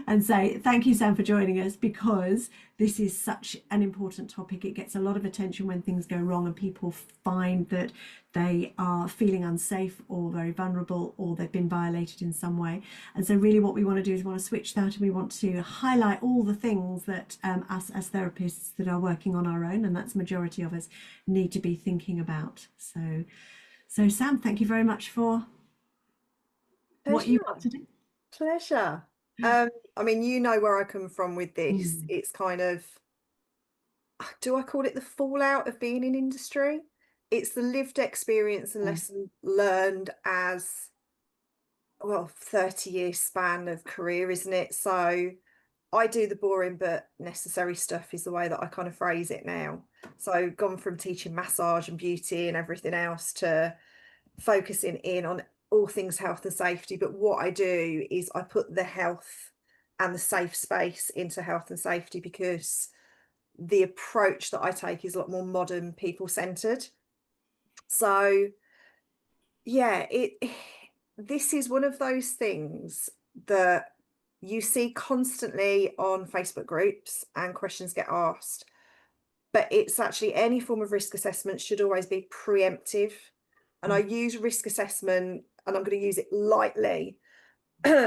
and say thank you, Sam, for joining us, because this is such an important topic. It gets a lot of attention when things go wrong and people find that they are feeling unsafe or very vulnerable, or they've been violated in some way. And so really what we want to do is we want to switch that, and we want to highlight all the things that us as therapists that are working on our own, and that's the majority of us, need to be thinking about. So Sam, thank you very much for what Pleasure. you got to do. Pleasure. I mean, you know where I come from with this. Mm. It's kind of, do I call it the fallout of being in industry? It's the lived experience and Yeah. lesson learned as, well, 30-year span of career, isn't it? So I do the boring but necessary stuff is the way that I kind of phrase it now. So gone from teaching massage and beauty and everything else to focusing in on all things health and safety. But what I do is I put the health and the safe space into health and safety, because the approach that I take is a lot more modern, people centered. So yeah, this is one of those things that you see constantly on Facebook groups and questions get asked, but it's actually any form of risk assessment should always be preemptive. And I use risk assessment, and I'm going to use it lightly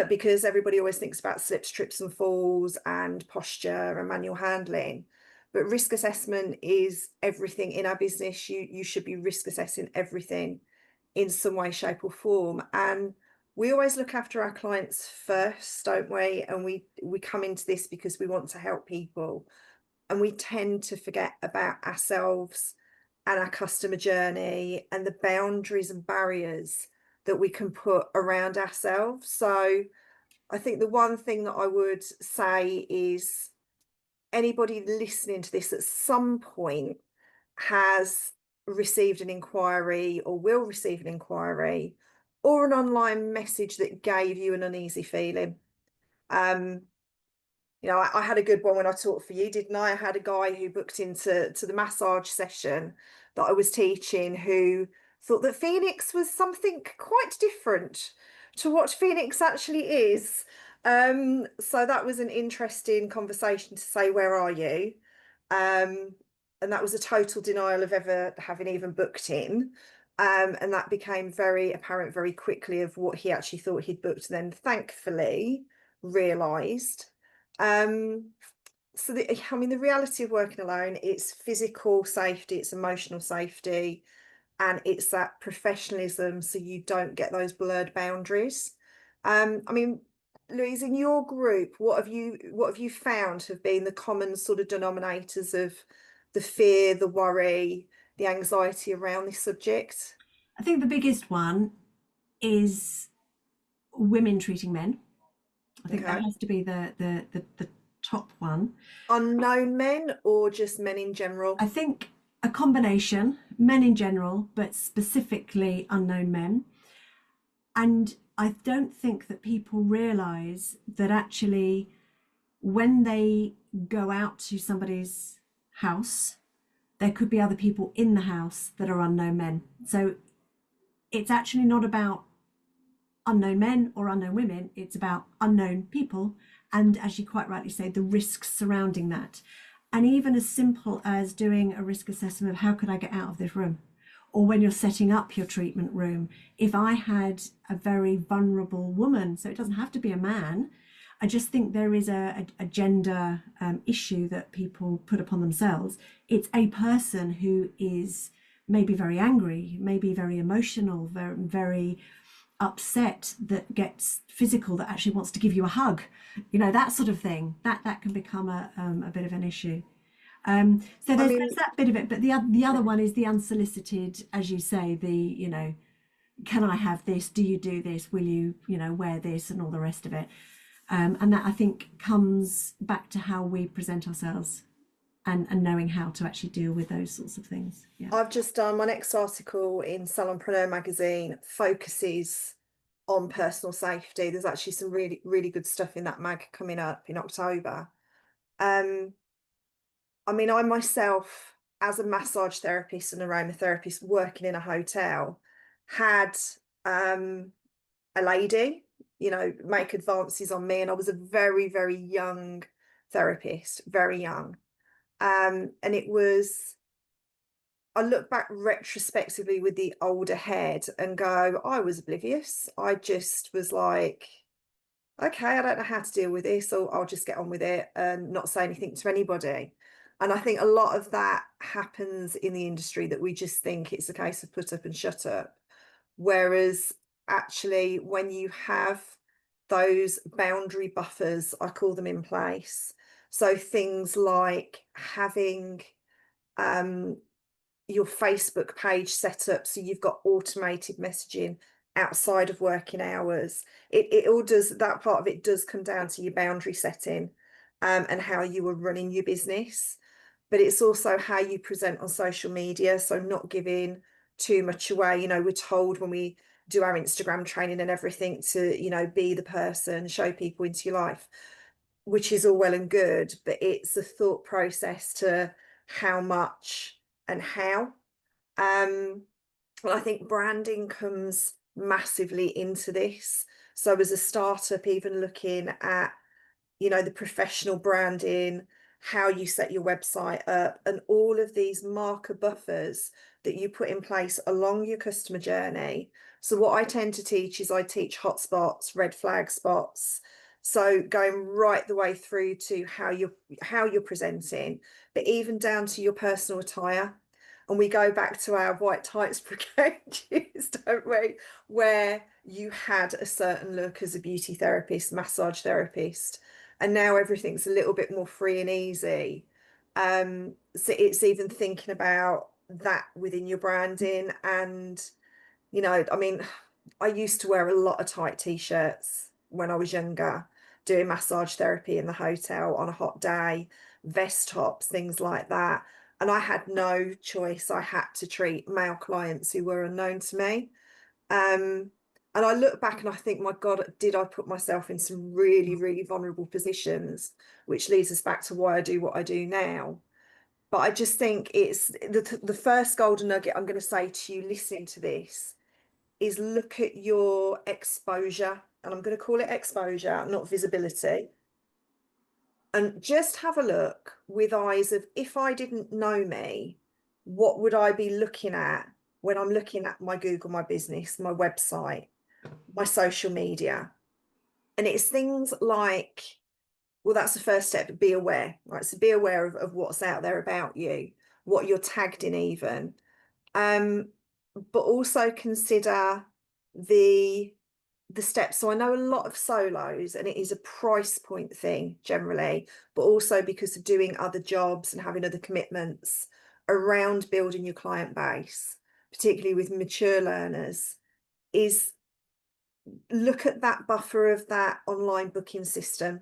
because everybody always thinks about slips, trips and falls and posture and manual handling. But risk assessment is everything in our business. You should be risk assessing everything in some way, shape or form. And we always look after our clients first, don't we? And we come into this because we want to help people, and we tend to forget about ourselves and our customer journey and the boundaries and barriers that we can put around ourselves. So I think the one thing that I would say is anybody listening to this at some point has received an inquiry or will receive an inquiry or an online message that gave you an uneasy feeling. You know, I had a good one when I taught for you, didn't I? I had a guy who booked into the massage session that I was teaching who thought that Phoenix was something quite different to what Phoenix actually is. So that was an interesting conversation to say, where are you? And that was a total denial of ever having even booked in. And that became very apparent very quickly of what he actually thought he'd booked, and then thankfully realised. So I mean, the reality of working alone, it's physical safety, it's emotional safety, and it's that professionalism, so you don't get those blurred boundaries. I mean, Louise, in your group, what have you found have been the common sort of denominators of the fear, the worry, the anxiety around this subject? I think the biggest one is women treating men. I think that Okay. has to be the top one. Unknown men or just men in I general? think a combination, men in general, but specifically unknown men. And I don't think that people realize that actually when they go out to somebody's house, there could be other people in the house that are unknown men. So it's actually not about unknown men or unknown women, it's about unknown people. And as you quite rightly say, the risks surrounding that. And even as simple as doing a risk assessment of how could I get out of this room? Or when you're setting up your treatment room, if I had a very vulnerable woman, so it doesn't have to be a man, I just think there is a gender issue that people put upon themselves. It's a person who is maybe very angry, maybe very emotional, very, very upset, that gets physical, that actually wants to give you a hug, that sort of thing. That can become a bit of an issue. So I there's mean, that bit of it, but the other one is the unsolicited, as you say, can I have this? Do you do this? Will you wear this, and all the rest of it. And that, I think, comes back to how we present ourselves, and knowing how to actually deal with those sorts of things. Yeah. I've just done my next article in Salonpreneur magazine focuses on personal safety. There's actually some really, really good stuff in that mag coming up in October. Um, I mean, I myself, as a massage therapist and aromatherapist working in a hotel, had a lady you know, make advances on me. And I was a very, very young therapist, very young. And it was, I look back retrospectively with the older head and go, I was oblivious. I just was like, okay, I don't know how to deal with this, so I'll just get on with it and not say anything to anybody. And I think a lot of that happens in the industry, that we just think it's a case of put up and shut up. Whereas actually, when you have those boundary buffers, I call them, in place, so things like having your Facebook page set up so you've got automated messaging outside of working hours. It all does, that part of it does come down to your boundary setting, and how you are running your business. But it's also how you present on social media, so not giving too much away. You know, we're told when we do our Instagram training and everything to, you know, be the person, show people into your life, which is all well and good, but it's a thought process to how much and how. Well, I think branding comes massively into this. So as a startup, even looking at, you know, the professional branding, how you set your website up, and all of these marker buffers that you put in place along your customer journey. So what I tend to teach is, I teach hotspots, red flag spots. So going right the way through to how you're presenting, but even down to your personal attire. And we go back to our white tights brigade years, don't we? Where you had a certain look as a beauty therapist, massage therapist, and now everything's a little bit more free and easy. So it's even thinking about that within your branding. And, you know, I mean, I used to wear a lot of tight t-shirts when I was younger, doing massage therapy in the hotel on a hot day, vest tops, things like that. And I had no choice. I had to treat male clients who were unknown to me. And I look back and I think, my God, did I put myself in some really, really vulnerable positions, which leads us back to why I do what I do now. But I just think it's the first golden nugget I'm going to say to you listening to this is, look at your exposure. And I'm going to call it exposure, not visibility. And just have a look with eyes of, if I didn't know me, what would I be looking at when I'm looking at my Google My Business, my website, my social media? And it's things like, well, that's the first step, be aware, right? So be aware of what's out there about you, what you're tagged in even. But also consider the steps. So I know a lot of solos, and it is a price point thing generally, but also because of doing other jobs and having other commitments around building your client base, particularly with mature learners, is look at that buffer of that online booking system.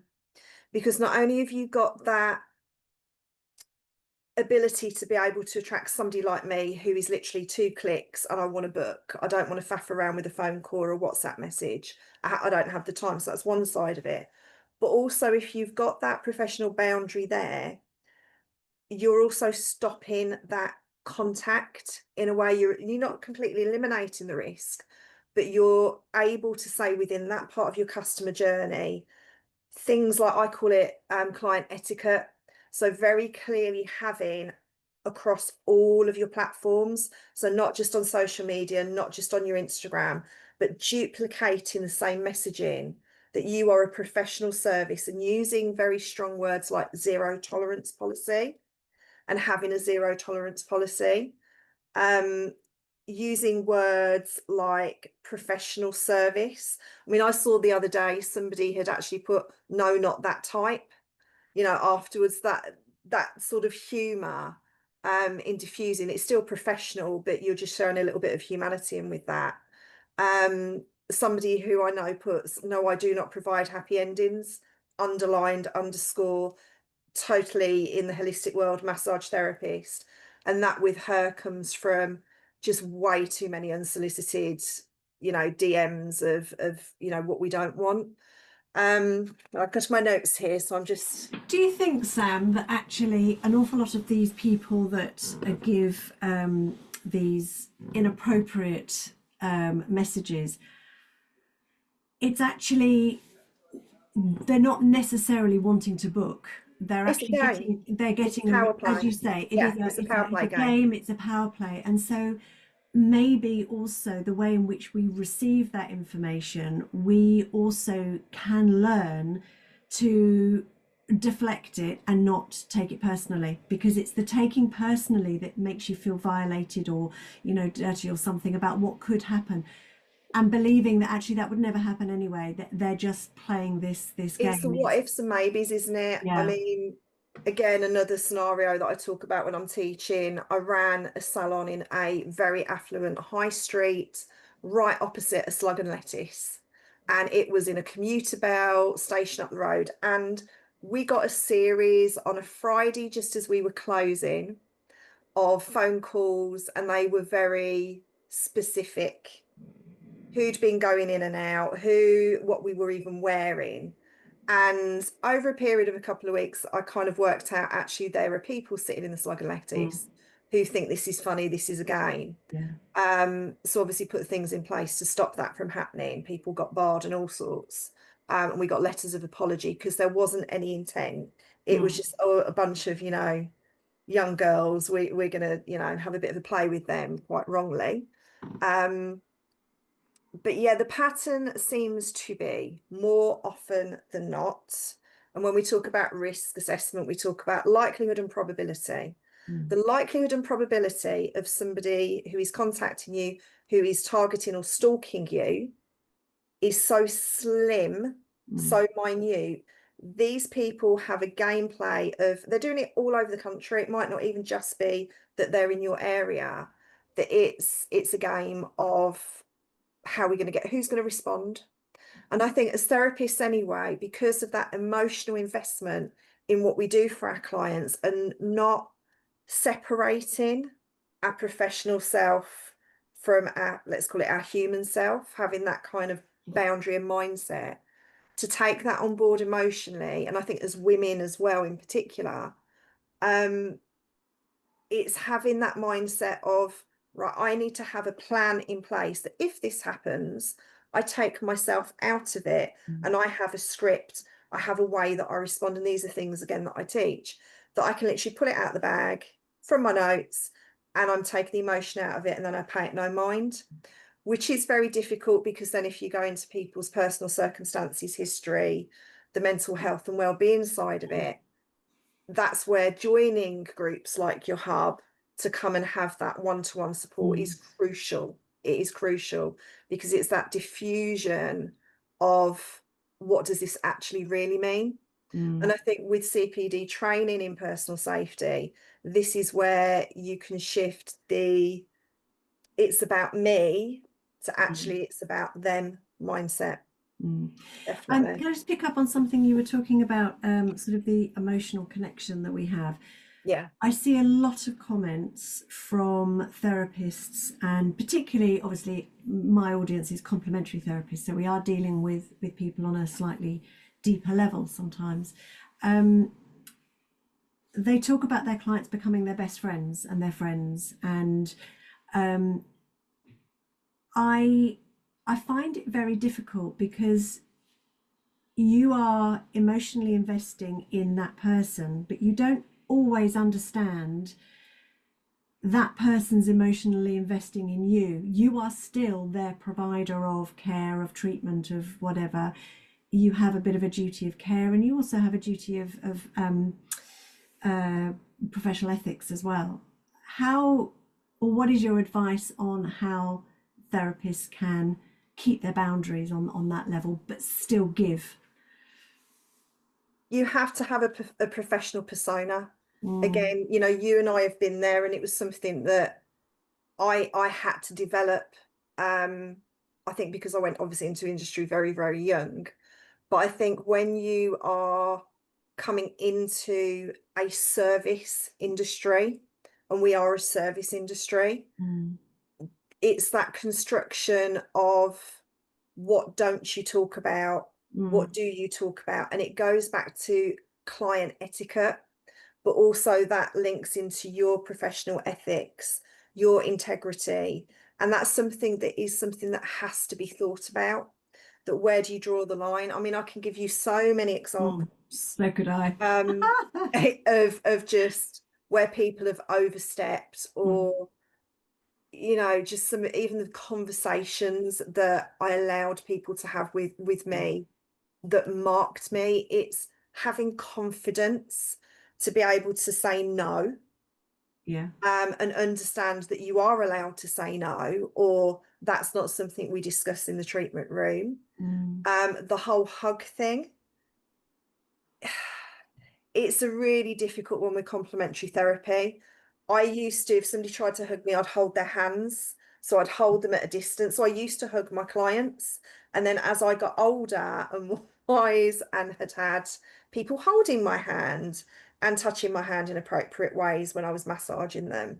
Because not only have you got that ability to be able to attract somebody like me, who is literally 2 clicks and I want to book, I don't want to faff around with a phone call or a WhatsApp message, I don't have the time. So that's one side of it. But also, if you've got that professional boundary there, you're also stopping that contact in a way. You're not completely eliminating the risk, but you're able to say within that part of your customer journey things like, I call it client etiquette. So very clearly having across all of your platforms, so not just on social media, not just on your Instagram, but duplicating the same messaging, that you are a professional service, and using very strong words like zero tolerance policy, and having a zero tolerance policy. Using words like professional service. I mean, I saw the other day somebody had actually put, no, not that type, you know, afterwards. That sort of humor in diffusing, it's still professional, but you're just showing a little bit of humanity in with that. Somebody who I know puts, no, I do not provide happy endings, underlined, underscore, totally in the holistic world, massage therapist. And that with her comes from just way too many unsolicited, you know, DMs of you know, what we don't want. I've got my notes here, so I'm just. Do you think, Sam, that actually an awful lot of these people that give these inappropriate messages, it's actually, they're not necessarily wanting to book. They're It's a actually game. they're It's a getting power as play. you say, it Yeah, is it's a power it's a play game. game, it's a power play. And so maybe also the way in which we receive that information, we also can learn to deflect it and not take it personally, because it's the taking personally that makes you feel violated or, you know, dirty or something about what could happen, and believing that actually that would never happen anyway, that they're just playing this It's the game. what ifs and maybes, isn't it? I Yeah. mean, again, another scenario that I talk about when I'm teaching. I ran a salon in a very affluent high street, right opposite a Slug and Lettuce. And it was in a commuter belt station up the road. And we got a series on a Friday, just as we were closing, of phone calls, and they were very specific. Who'd been going in and out, what we were even wearing. And over a period of a couple of weeks, I kind of worked out actually there are people sitting in the Slug and Mm, Lettuce who think this is funny, this is a game. yeah. So obviously put things in place to stop that from happening. People got barred and all sorts. And we got letters of apology because there wasn't any intent. It was Mm, just a bunch of, young girls. We're gonna, have a bit of a play with them, quite wrongly. Um, but yeah, the pattern seems to be more often than not. And when we talk about risk assessment, we talk about likelihood and probability. mm, The likelihood and probability of somebody who is contacting you, who is targeting or stalking you, is so slim, mm, so minute. These people have a gameplay of, they're doing it all over the country. It might not even just be that they're in your area, that it's a game of how are we going to get, who's going to respond. And I think as therapists anyway, because of that emotional investment in what we do for our clients and not separating our professional self from our, let's call it our human self, having that kind of boundary and mindset, to take that on board emotionally. And I think as women as well in particular, um, it's having that mindset of, right, I need to have a plan in place that if this happens, I take myself out of it mm, and I have a script, I have a way that I respond. And these are things, again, that I teach, that I can literally pull it out of the bag from my notes and I'm taking the emotion out of it and then I pay it no mind, which is very difficult because then if you go into people's personal circumstances, history, the mental health and well-being side of it, that's where joining groups like your hub to come and have that one-to-one support mm, is crucial. It is crucial because it's that diffusion of what does this actually really mean. And mm, I think with CPD training in personal safety, this is where you can shift the it's about me to mm, actually it's about them mindset. mm. Definitely. Can I just pick up on something you were talking about, sort of the emotional connection that we have? Yeah. I see a lot of comments from therapists, and particularly, obviously, my audience is complementary therapists, so we are dealing with people on a slightly deeper level sometimes. Um, they talk about their clients becoming their best friends and their friends, and um, I I find it very difficult because you are emotionally investing in that person, but you don't always understand that person's emotionally investing in you. You are still their provider of care, of treatment, of whatever. You have a bit of a duty of care, and you also have a duty of uh, professional ethics as well. How, or what is your advice on how therapists can keep their boundaries on that level, but still give? You have to have a professional persona. Mm, Again, you and I have been there, and it was something that I had to develop. I think because I went obviously into industry very, very young. But I think when you are coming into a service industry, and we are a service industry, mm, it's that construction of what don't you talk about, mm, what do you talk about, and it goes back to client etiquette, but also that links into your professional ethics, your integrity, and that's something that has to be thought about. that where do you draw the line? I mean, I can give you so many examples So could I. of just where people have overstepped, or just some, even the conversations that I allowed people to have with me that marked me. It's having confidence to be able to say no, Yeah. and understand that you are allowed to say no, or that's not something we discuss in the treatment room. The whole hug thing, it's a really difficult one with complementary therapy. I used to, if somebody tried to hug me, I'd hold their hands. So I'd hold them at a distance. So I used to hug my clients. And then as I got older and more wise and had people holding my hand and touching my hand in appropriate ways when I was massaging them.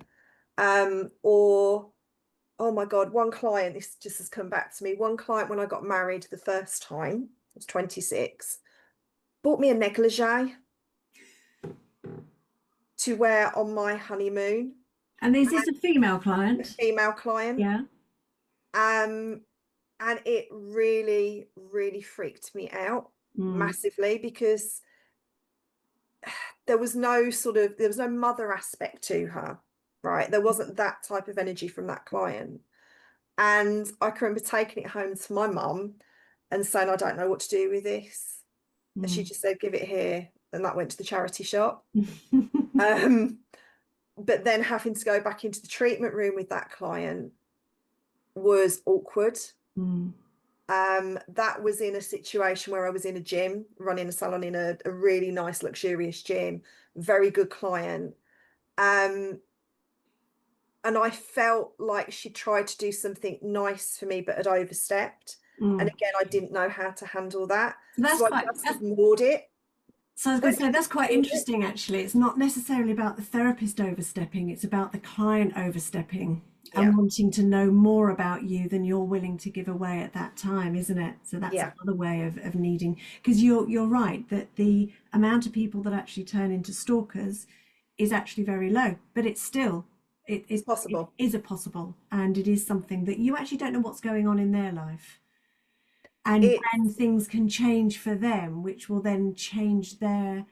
Or, oh my God, one client, this just has come back to me. One client, when I got married the first time, I was 26, bought me a negligee to wear on my honeymoon. And is this a female A client? female client. Yeah. And it really, really freaked me out massively, because there was no mother aspect to her, right? There wasn't that type of energy from that client. And I can remember taking it home to my mum and saying, I don't know what to do with this. And she just said, give it here. And that went to the charity shop. But then having to go back into the treatment room with that client was awkward. That was in a situation where I was in a gym, running a salon in a really nice, luxurious gym, very good client. And I felt like she tried to do something nice for me, but had overstepped. And again, I didn't know how to handle that. So I just ignored it. So I was going to say, that's quite interesting, actually. It's not necessarily about the therapist overstepping, it's about the client overstepping and wanting to know more about you than you're willing to give away at that time, isn't it? So that's another way of needing, because you're right that the amount of people that actually turn into stalkers is actually very low, but it's still, it's possible. It is a possible, and it is something that you actually don't know what's going on in their life. And when things can change for them, which will then change their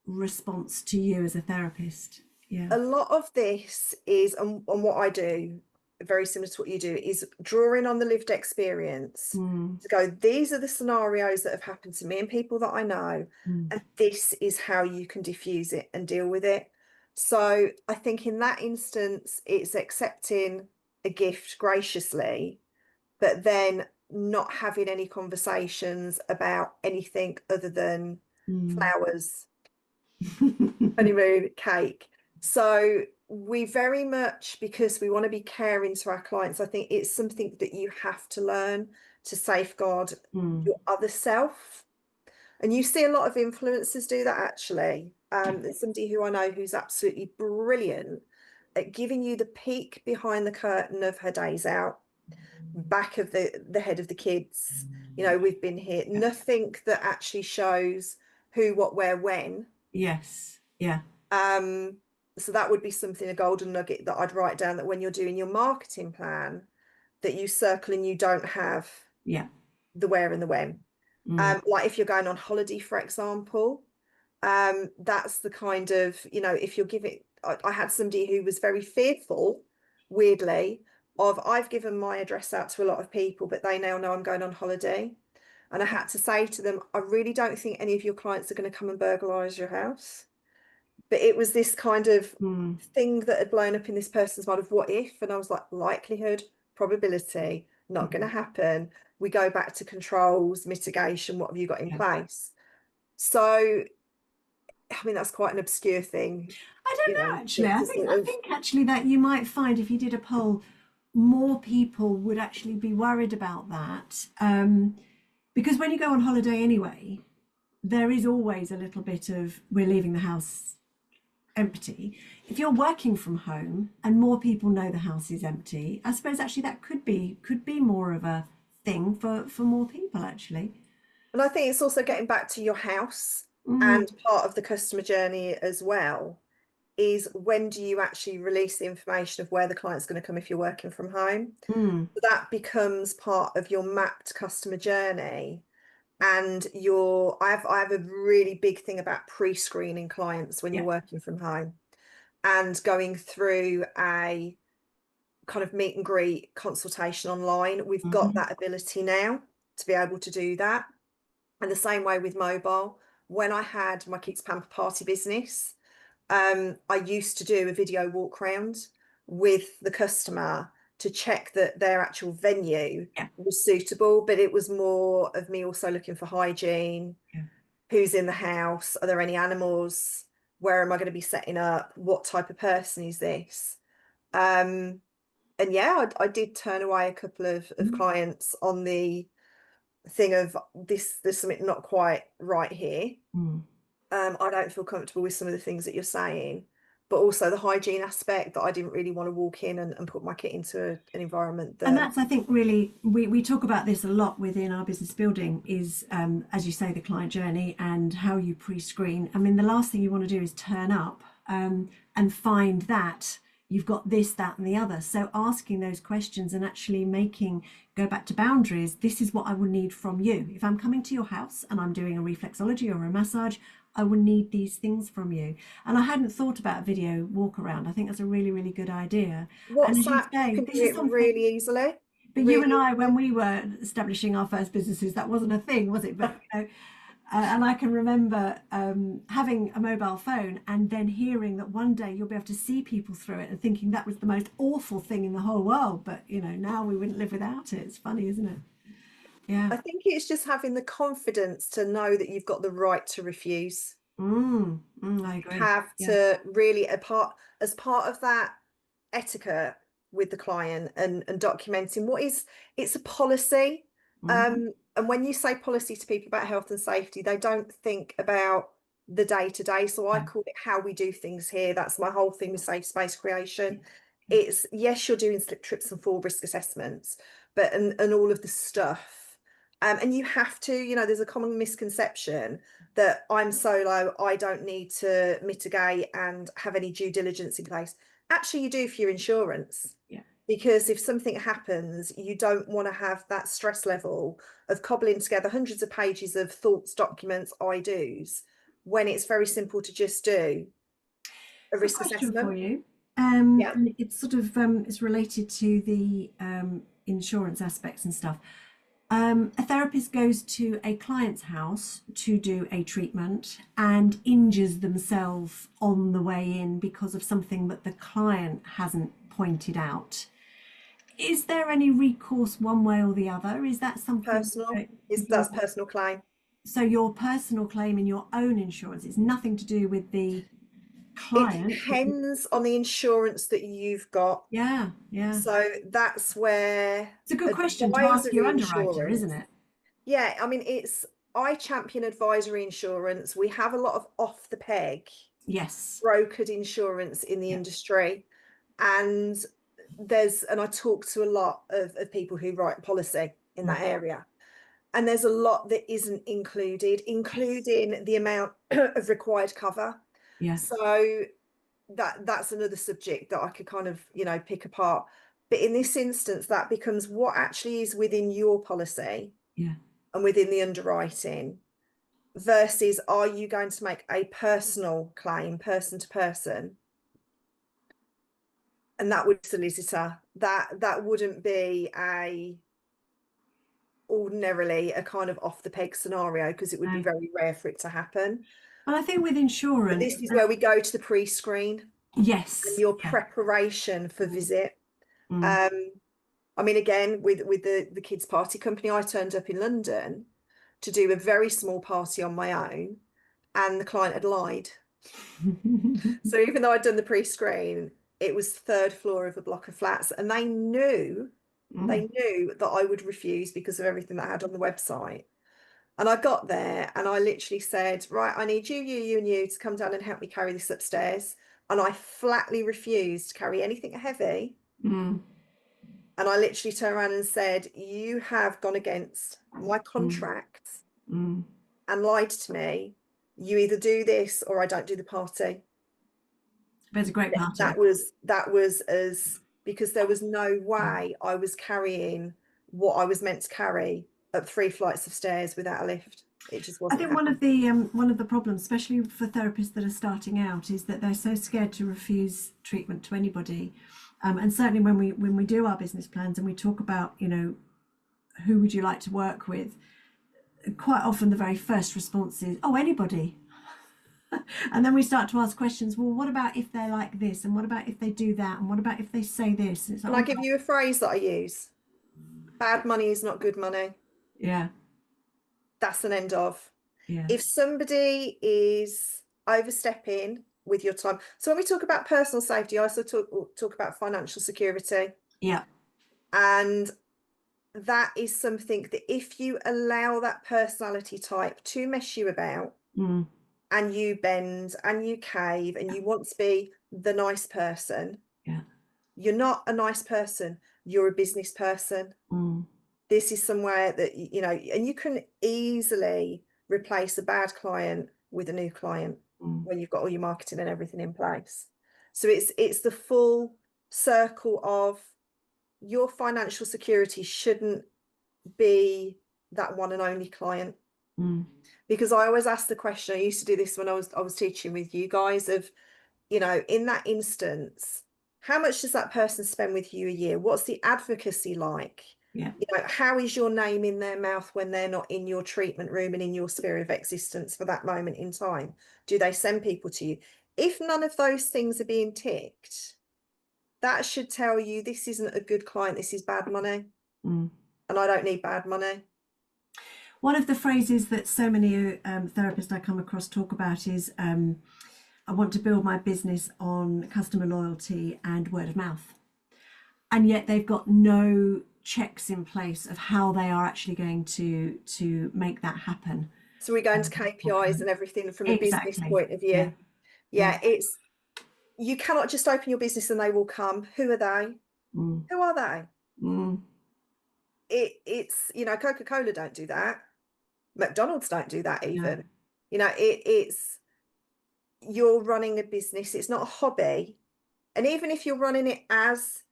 response to you as a therapist. Yeah. A lot of this is, and what I do, very similar to what you do, is drawing on the lived experience to go, these are the scenarios that have happened to me and people that I know, and this is how you can diffuse it and deal with it. So I think in that instance, it's accepting a gift graciously, but then not having any conversations about anything other than flowers, honeymoon, cake. So we very much, because we want to be caring to our clients, I think it's something that you have to learn to safeguard your other self. And you see a lot of influencers do that, actually. There's somebody who I know who's absolutely brilliant at giving you the peek behind the curtain of her days out, back of the head of the kids. We've been here. Nothing that actually shows who, what, where, when. Yes. Yeah. So that would be something, a golden nugget that I'd write down, that when you're doing your marketing plan, that you circle and you don't have the where and the when. Like if you're going on holiday, for example, that's the kind of, if you're giving, I had somebody who was very fearful, weirdly, of, I've given my address out to a lot of people, but they now know I'm going on holiday. And I had to say to them, I really don't think any of your clients are going to come and burglarize your house. But it was this kind of thing that had blown up in this person's mind of what if, and I was like, likelihood, probability, not going to happen. We go back to controls, mitigation, what have you got in place? So, I mean, that's quite an obscure thing. I don't know, actually. I think actually that you might find, if you did a poll, more people would actually be worried about that. Because when you go on holiday anyway, there is always a little bit of, we're leaving the house empty. If you're working from home and more people know the house is empty, I suppose actually that could be more of a thing for more people, actually. And I think it's also getting back to your house and part of the customer journey as well. is when do you actually release the information of where the client's going to come if you're working from home? Mm. So that becomes part of your mapped customer journey. And I have a really big thing about pre-screening clients when you're Yeah. working from home and going through a kind of meet and greet consultation online. We've got Mhm. that ability now to be able to do that. And the same way with mobile. When I had my Kids Pamper Party business, I used to do a video walk round with the customer to check that their actual venue Yeah. was suitable, but it was more of me also looking for hygiene, Yeah. who's in the house, are there any animals, where am I going to be setting up, what type of person is this? And yeah, I did turn away a couple of Mhm. clients on the thing of this, there's something not quite right here. Mm. I don't feel comfortable with some of the things that you're saying, but also the hygiene aspect that I didn't really want to walk in and put my kit into an environment And that, that's, I think, really, we talk about this a lot within our business building is, as you say, the client journey and how you pre-screen. I mean, the last thing you want to do is turn up and find that you've got this, that, and the other. So asking those questions and actually go back to boundaries. This is what I will need from you. If I'm coming to your house and I'm doing a reflexology or a massage, I will need these things from you. And I hadn't thought about a video walk around. I think that's a really, really good idea. And as you WhatsApp, you say, can this do is it something, really easily, but you and really I, when easily. we were establishing our first businesses, that wasn't a thing, was it? But and I can remember having a mobile phone and then hearing that one day you'll be able to see people through it and thinking that was the most awful thing in the whole world. But now we wouldn't live without it. It's funny, isn't it? Yeah. I think it's just having the confidence to know that you've got the right to refuse. I agree. Have Yeah. to really, as part of that etiquette with the client and documenting it's a policy. Hmm. And when you say policy to people about health and safety, they don't think about the day to day. So I Yeah. call it how we do things here. That's my whole thing with safe space Yeah. creation. Yeah. It's, yes, you're doing slip, trips and fall risk assessments, but and all of the stuff. And you have to, there's a common misconception that I'm solo, I don't need to mitigate and have any due diligence in place. Actually, you do for your insurance, Yeah. because if something happens, you don't want to have that stress level of cobbling together hundreds of pages of thoughts, documents, I do's, when it's very simple to just do a A risk question for assessment. you. Yeah. And it's sort of it's related to the insurance aspects and stuff. A therapist goes to a client's house to do a treatment and injures themselves on the way in because of something that the client hasn't pointed out. Is there any recourse one way or the other? Is that something Personal that is your that's personal claim. so your personal claim in your own insurance? It's nothing to do with the It client. depends on the insurance that you've got. Yeah, yeah. So that's where It's a good question to ask your advisory underwriter, isn't insurance. it? Yeah, I mean, I champion advisory insurance. We have a lot of off the peg Yes. brokered insurance in the Yeah. industry. And and I talk to a lot of people who write policy in that Mm. area. And there's a lot that isn't included, Yes. including the amount of required cover. Yeah. So that's another subject that I could kind of, pick apart. But in this instance, that becomes what actually is within your policy Yeah. and within the underwriting versus are you going to make a personal claim, person to person? And that would solicitor. That wouldn't be ordinarily a kind of off the peg scenario, because it would be No. very rare for it to happen. And I think with But insurance, this is where we go to the pre-screen and yes. your Yeah. preparation for Mm. visit. Mm. Um, I mean, again, with the kids' party company, I turned up in London to do a very small party on my own, and the client had lied. So even though I'd done the pre-screen, it was third floor of a block of flats, and Mm. they knew that I would refuse because of everything that I had on the website. And I got there and I literally said, right, I need you, and you to come down and help me carry this upstairs. And I flatly refused to carry anything heavy. Mm. And I literally turned around and said, you have gone against my Mm. contract Mm. and lied to me. You either do this or I don't do the party. But it's a great party. That was as, because there was no way I was carrying what I was meant to carry up 3 flights of stairs without a lift. It just I wasn't think happening. one of the problems, especially for therapists that are starting out, is that they're so scared to refuse treatment to anybody. And certainly when we do our business plans and we talk about, you know, who would you like to work with, quite often the very first response is, oh, anybody. And then we start to ask questions. Well, what about if they're like this? And what about if they do that? And what about if they say this? And it's like, Can I oh, give you a phrase that I use? Bad money is not good money. yeah, That's an end of. yeah, If somebody is overstepping with your time, so when we talk about personal safety, I also talk about financial security. yeah, And that is something that if you allow that personality type to mess you about, mm, and you bend and you cave and you want to be the nice person, yeah, you're not a nice person, you're a business person. mm, This is somewhere that, you know, and you can easily replace a bad client with a new client mm, when you've got all your marketing and everything in place. So it's the full circle of your financial security shouldn't be that one and only client. mm, Because I always ask the question, I used to do this when I was teaching with you guys, of, you know, in that instance, how much does that person spend with you a year? What's the advocacy like? yeah. You know, how is your name in their mouth when they're not in your treatment room and in your sphere of existence for that moment in time? Do they send people to you? If none of those things are being ticked, that should tell you this isn't a good client, this is bad money. Mm. And I don't need bad money. One of the phrases that so many therapists I come across talk about is, I want to build my business on customer loyalty and word of mouth. And yet they've got no checks in place of how they are actually going to make that happen. So we go into KPIs and everything from a business Exactly. point of Yeah. view. Yeah, it's, you cannot just open your business and they will come. Who are they? Mm. Who are they? Mm. It's, you know, Coca-Cola don't do that. McDonald's don't do that Yeah. even. You know, it's, you're running a business, it's not a hobby. And even if you're running it as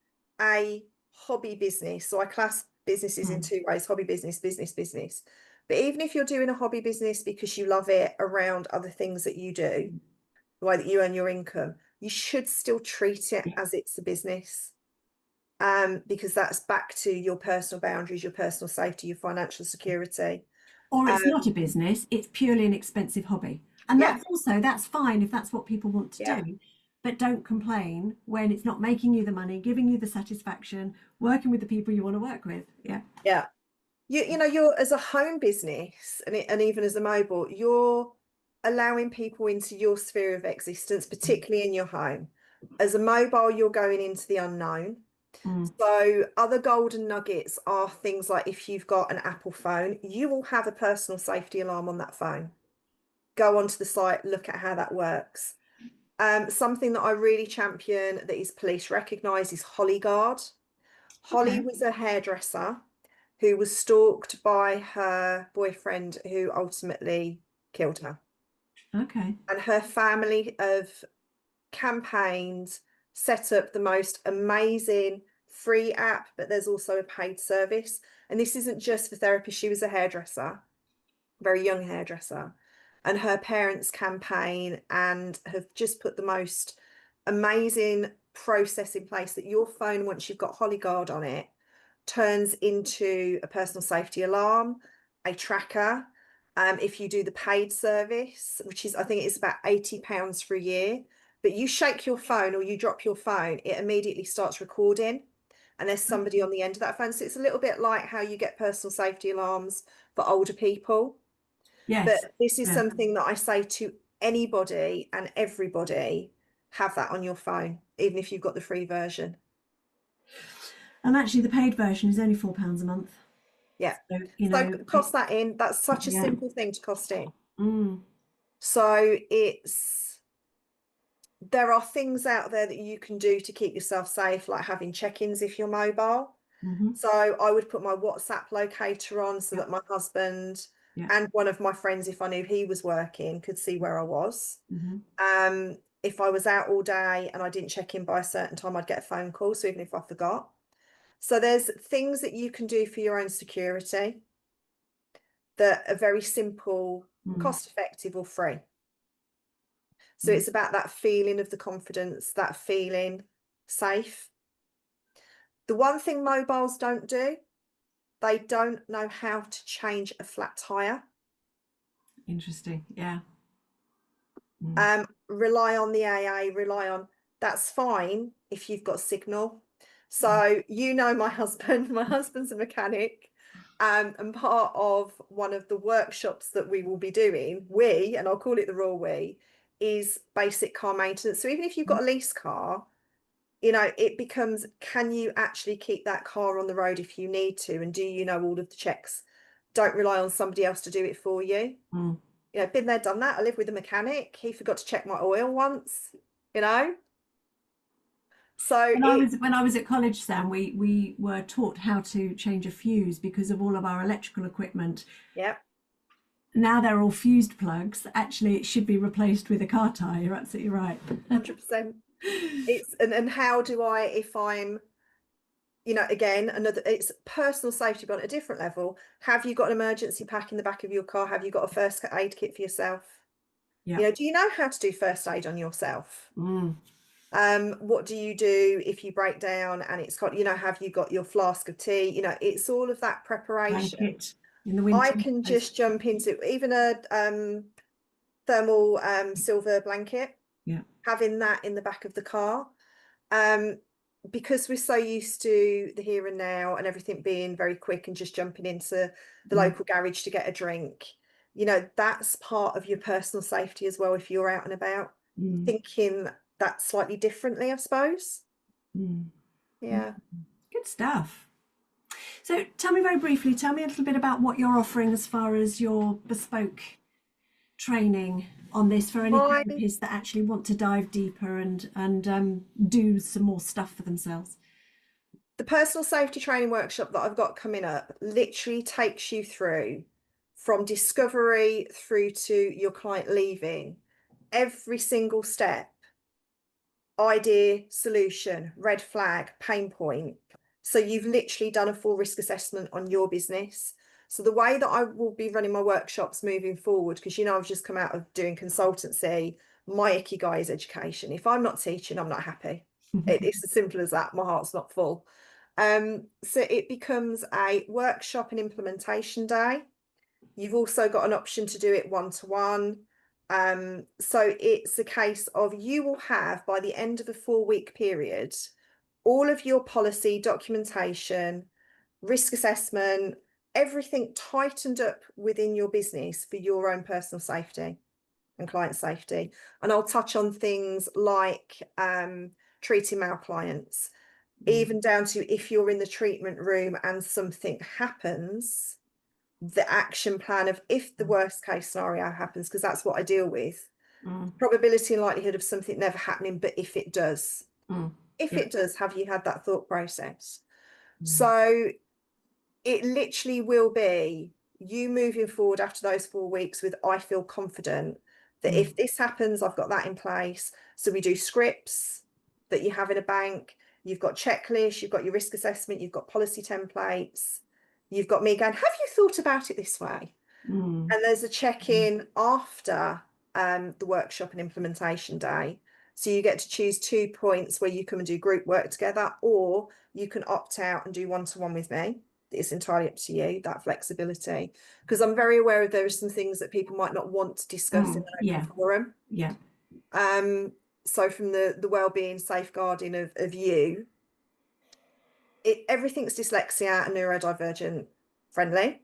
a hobby business, so I class businesses in 2 ways: hobby business, business. But even if you're doing a hobby business because you love it around other things that you do, the way that you earn your income, you should still treat it Yeah. as it's a business. Because that's back to your personal boundaries, your personal safety, your financial security. Or it's not a Um, business, it's purely an expensive hobby. And yeah, that's fine if that's what people want to yeah, do. But don't complain when it's not making you the money, giving you the satisfaction, working with the people you want to work with. Yeah. yeah. You know, you're, as a home business and even as a mobile, you're allowing people into your sphere of existence, particularly in your home. As a mobile, you're going into the unknown. Mm. So other golden nuggets are things like, if you've got an Apple phone, you will have a personal safety alarm on that phone. Go onto the site, look at how that works. Something that I really champion that is police recognised is HollyGuard. Holly Okay. was a hairdresser who was stalked by her boyfriend, who ultimately killed her. Okay. And her family have campaigned, set up the most amazing free app, but there's also a paid service. And this isn't just for therapy. She was a hairdresser, very young hairdresser. And her parents campaign and have just put the most amazing process in place that your phone, once you've got HollyGuard on it, turns into a personal safety alarm, a tracker. If you do the paid service, which is, I think it's about £80 for a year, but you shake your phone or you drop your phone, it immediately starts recording and there's somebody on the end of that phone. So it's a little bit like how you get personal safety alarms for older people. But Yes. this is Yeah. something that I say to anybody and everybody: have that on your phone, even if you've got the free version. And actually, the paid version is only £4 a month. Yeah. So, you So know, cost that in. That's such a yeah. simple thing to cost in. Mm. So there are things out there that you can do to keep yourself safe, like having check-ins if you're mobile. Mm-hmm. So I would put my WhatsApp locator on so Yeah. that my husband Yeah. and one of my friends, if I knew he was working, could see where I was. Mm-hmm. if I was out all day and I didn't check in by a certain time, I'd get a phone call. So even if I forgot. So there's things that you can do for your own security that are very simple, cost effective or free. So it's about that feeling of the confidence, that feeling safe. The one thing mobiles don't do, they don't know how to change a flat tire. Interesting. Yeah. Rely on the AA, that's fine if you've got signal. So my husband's a mechanic. And part of one of the workshops that we will be doing, and I'll call it the Royal We, is basic car maintenance. So even if you've got a lease car, it becomes, can you actually keep that car on the road if you need to? And do you know all of the checks? Don't rely on somebody else to do it for you. Been there, done that. I live with a mechanic. He forgot to check my oil once, So when I was at college, Sam, we were taught how to change a fuse because of all of our electrical equipment. Yeah. Now they're all fused plugs. Actually, it should be replaced with a car tire. You're absolutely right. 100%. And how do I, if I'm, again, it's personal safety, but on a different level. Have you got an emergency pack in the back of your car? Have you got a first aid kit for yourself? Yeah. Do you know how to do first aid on yourself? What do you do if you break down and it's got, have you got your flask of tea? It's all of that preparation. Blanket in the winter. I can just jump into even a thermal silver blanket. Yeah. Having that in the back of the car. Because we're so used to the here and now and everything being very quick and just jumping into the local garage to get a drink, that's part of your personal safety as well if you're out and about. Thinking that slightly differently, I suppose. Yeah. Good stuff. So tell me very briefly, tell me a little bit about what you're offering as far as your bespoke training on this for any therapists that actually want to dive deeper and do some more stuff for themselves. The personal safety training workshop that I've got coming up literally takes you through from discovery through to your client leaving, every single step, idea, solution, red flag, pain point. So you've literally done a full risk assessment on your business. So the way that I will be running my workshops moving forward, because I've just come out of doing consultancy, my ikigai is education. If I'm not teaching, I'm not happy. It's as simple as that. My heart's not full. So it becomes a workshop and implementation day. You've also got an option to do it one-to-one. So it's a case of you will have, by the end of a 4-week period, all of your policy documentation, risk assessment, everything tightened up within your business for your own personal safety and client safety. And I'll touch on things like treating male clients, even down to if you're in the treatment room and something happens, the action plan of if the worst case scenario happens, because that's what I deal with. Probability and likelihood of something never happening, but if it does, it does, have you had that thought process? So it literally will be you moving forward after those 4 weeks with, I feel confident that if this happens, I've got that in place. So we do scripts that you have in a bank. You've got checklists, you've got your risk assessment, you've got policy templates. You've got me going, have you thought about it this way? And there's a check-in after the workshop and implementation day. So you get to choose 2 points where you come and do group work together, or you can opt out and do one-to-one with me. It's entirely up to you, that flexibility. Because I'm very aware of there are some things that people might not want to discuss in an open forum. Yeah. So from the well-being, safeguarding of you, everything's dyslexia and neurodivergent friendly,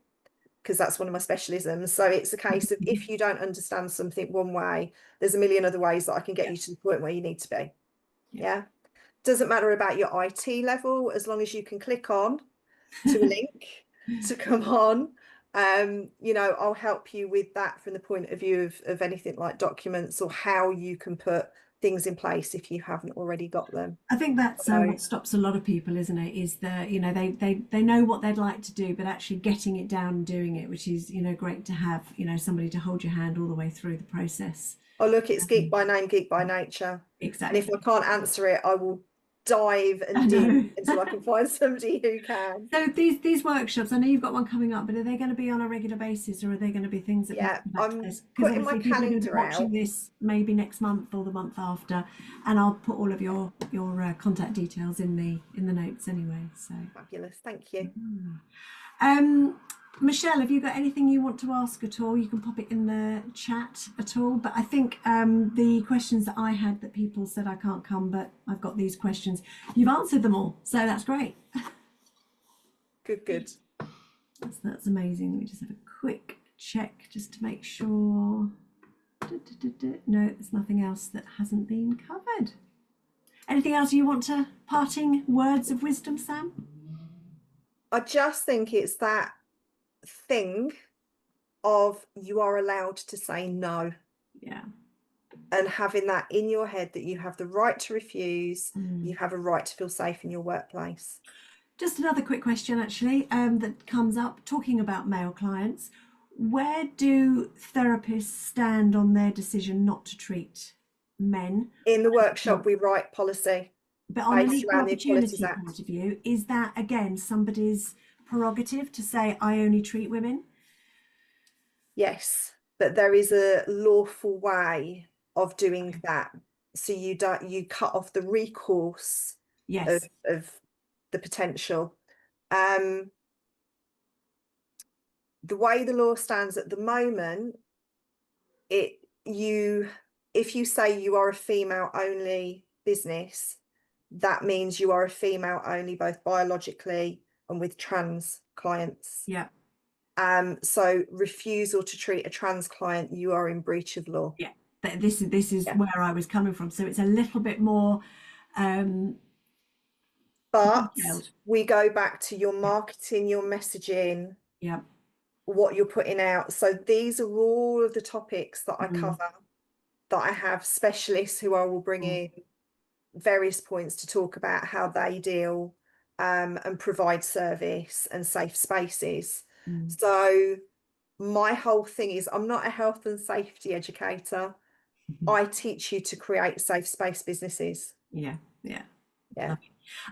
because that's one of my specialisms. So it's a case of if you don't understand something one way, there's a million other ways that I can get you to the point where you need to be. Yeah. Doesn't matter about your IT level, as long as you can click on to a link to come on. I'll help you with that from the point of view of anything like documents or how you can put things in place if you haven't already got them. I think that's So, what stops a lot of people, isn't it? Is that, they know what they'd like to do, but actually getting it down and doing it, which is, great to have, somebody to hold your hand all the way through the process. oh, look, it's geek by name, geek by nature. And if Exactly. I can't answer it, I will dive I and dig know. until I can find somebody who can. So these workshops, I know you've got one coming up, but are they going to be on a regular basis, or are they going to be things that people Yeah, can I'm access? Because putting my obviously people are going to be calendar watching out. this maybe next month or the month after, and I'll put all of your contact details in the notes anyway. So, Fabulous, thank you. um, Michelle, have you got anything you want to ask at all? You can pop it in the chat at all. But I think the questions that I had that people said I can't come, but I've got these questions. You've answered them all, so that's great. Good. That's amazing. Let me just have a quick check just to make sure. No, there's nothing else that hasn't been covered. Anything else you want to parting words of wisdom, Sam? I just think it's that thing of you are allowed to say no, Yeah. and having that in your head that you have the right to refuse, you have a right to feel safe in your workplace. Just another quick question, actually, that comes up talking about male clients. Where do therapists stand on their decision not to treat men? In the workshop, we write policy But on an based equal around the Equalities opportunity Act. point of view, is that again somebody's prerogative to say, I only treat women? Yes, but there is a lawful way of doing that. So you cut off the recourse Yes. of the potential. The way the law stands at the moment, if you say you are a female only business, that means you are a female only both biologically and with trans clients. Yeah. So refusal to treat a trans client, you are in breach of law. Yeah. This is Yeah. where I was coming from. So it's a little bit more But detailed. we go back to your marketing, your messaging, Yeah. what you're putting out. So these are all of the topics that I cover, that I have specialists who I will bring in various points to talk about how they deal and provide service and safe spaces. So my whole thing is, I'm not a health and safety educator. I teach you to create safe space businesses. Yeah. Yeah.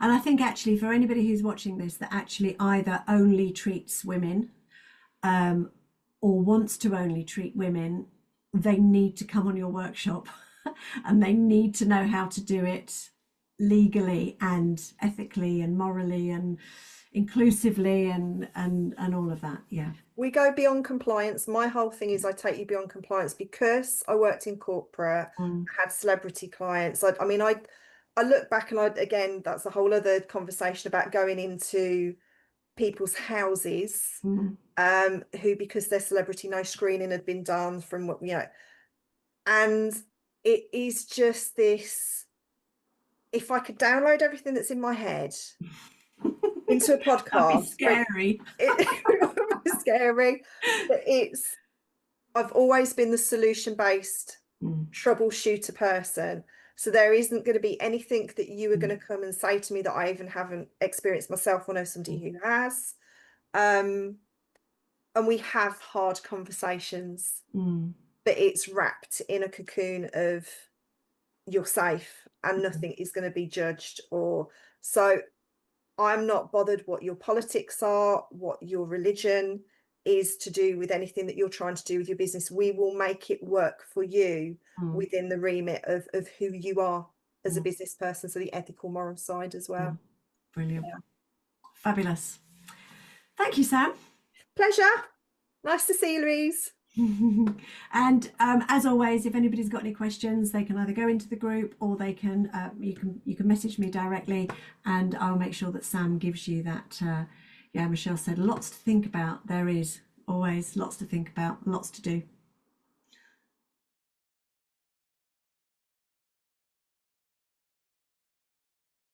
And I think actually for anybody who's watching this that actually either only treats women or wants to only treat women, they need to come on your workshop and they need to know how to do it legally and ethically and morally and inclusively and all of that. Yeah. We go beyond compliance. My whole thing is I take you beyond compliance because I worked in corporate, had celebrity clients. I look back and again, that's a whole other conversation about going into people's houses, who, because they're celebrity, no screening had been done from what, and it is just this, if I could download everything that's in my head into a podcast, That'd be scary. it would be scary. But I've always been the solution-based troubleshooter person. So there isn't going to be anything that you are going to come and say to me that I even haven't experienced myself or know somebody who has. And we have hard conversations, but it's wrapped in a cocoon of you're safe and nothing is going to be judged. So I'm not bothered what your politics are, what your religion is to do with anything that you're trying to do with your business. We will make it work for you within the remit of who you are as a business person. So the ethical, moral side as well. Brilliant. Yeah. Fabulous. Thank you, Sam. Pleasure. Nice to see you, Louise. And as always, if anybody's got any questions, they can either go into the group or they can you can message me directly, and I'll make sure that Sam gives you that. Yeah, Michelle said lots to think about. There is always lots to think about, lots to do.